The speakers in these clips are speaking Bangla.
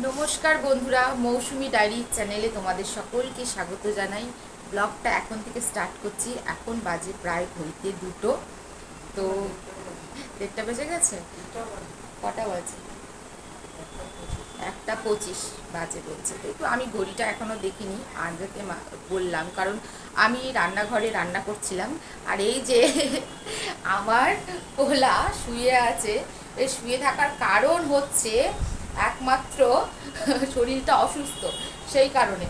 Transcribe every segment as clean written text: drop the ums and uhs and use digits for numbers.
নমস্কার বন্ধুরা, মৌসুমি ডায়েরি চ্যানেলে তোমাদের সকলকে স্বাগত জানাই। ব্লগটা এখন থেকে স্টার্ট করছি। এখন বাজে প্রায় ঘড়িতে 2টো। তো 1:30 বেজে গেছে। কটা বাজে? 1:25 বাজে বলছে। তো একটু আমি ঘড়িটা এখনও দেখিনি, আজকে বললাম কারণ আমি রান্নাঘরে রান্না করছিলাম। আর এই যে আমার পোলা শুয়ে আছে, এই শুয়ে থাকার কারণ হচ্ছে একমাত্র শরীরটা অসুস্থ, সেই কারণে।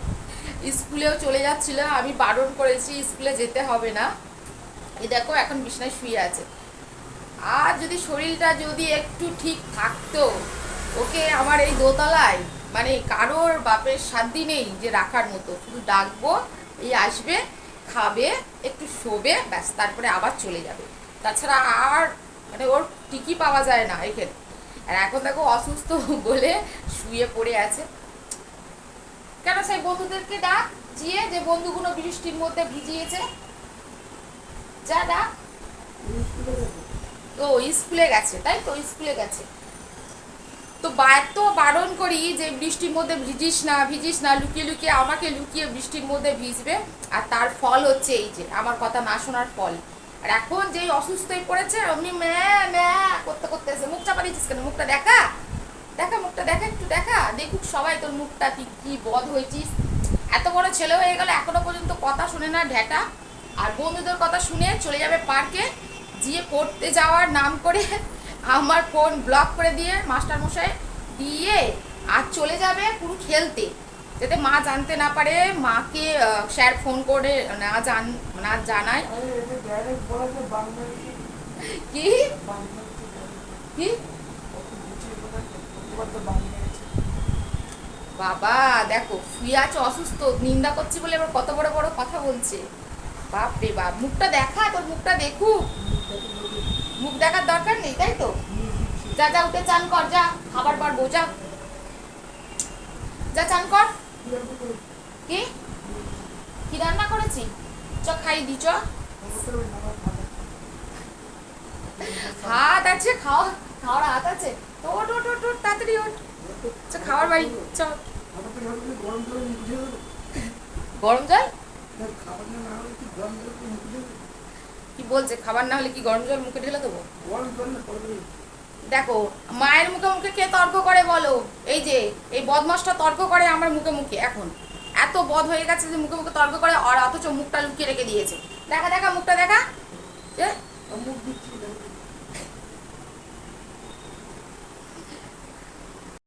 স্কুলেও চলে যাচ্ছিল, আমি বারণ করেছি স্কুলে যেতে হবে না। এই দেখো এখন বিছানায় শুয়ে আছে। আর যদি শরীরটা যদি একটু ঠিক থাকতো, ওকে আমার এই দোতলায় মানে কারোর বাপের সাধ্যি নেই যে রাখার মতো। শুধু ডাকবো, এই আসবে, খাবে, একটু শোবে, ব্যাস, তারপরে আবার চলে যাবে। তাছাড়া আর মানে ওর টিকি পাওয়া যায় না এখানে। আর এখন দেখো অসুস্থ বলে শুয়ে পড়ে আছে। কেন, সেই বন্ধুদেরকে ডাক, যে বন্ধুগুলো বৃষ্টির মধ্যে ভিজিয়েছে, যা ডাক। তো স্কুলে গেছে, তাই তো, স্কুলে গেছে। তো এত বারণ করি যে বৃষ্টির মধ্যে ভিজিস না, ভিজিস না, লুকিয়ে লুকিয়ে আমাকে লুকিয়ে বৃষ্টির মধ্যে ভিজবে। আর তার ফল হচ্ছে এই যে আমার কথা না শোনার ফল। আর এখন যেই অসুস্থ হয়ে পড়েছে অমনি ম্যা ম্যা করতে করতে এসে। মুখ চাপা দিচ্ছিস কেন? মুখটা দেখা, দেখা, মুখটা দেখা, একটু দেখা, দেখুক সবাই তোর মুখটা, তুই কি বধ হয়েছিস। এত বড় ছেলে হয়ে গেল এখনো পর্যন্ত কথা শুনে না ঢ্যাটা। আর বন্ধুদের কথা শুনে চলে যাবে পার্কে, গিয়ে পড়তে যাওয়ার নাম করে আমার ফোন ব্লক করে দিয়ে মাস্টার মশাই দিয়ে আর চলে যাবে পুরো খেলতে, যাতে মা জানতে না পারে, মাকে স্যার ফোন করে না জানায়। কি কি বাবা, দেখো শুয়ে আছে অসুস্থ, নিন্দা করছি বলে এবার কত বড় বড় কথা বলছে। বাপ রে বাপ, মুখটা দেখা, তোর মুখটা দেখুক। মুখ দেখার দরকার নেই, তাই তো। যা যা, উঠে চান কর, যা খাবার পারবো, যা যা চান কর। কি কি রান্না করেছি? চ খাই দি, চ। হাত আছে, খাওয়া খাওয়ার হাত আছে তো। ওট ওট ওট ওট, তাড়াতাড়ি ওঠ, চ খাওয়ার বাড়ি চ। গরম জল? কি বলছে? খাবার না হলে কি গরম জল মুখে ঢেলে দেবো? দেখো, মায়ের মুখে মুখে কে তর্ক করে বলো? এই যে এই বদমাসটা তর্ক করে আমার মুখে মুখে। এখন এত বদ হয়ে গেছে যে মুখে মুখে তর্ক করে, আর অথচ মুখটা লুকিয়ে রেখে দিয়েছে। দেখা দেখা, মুখটা দেখা।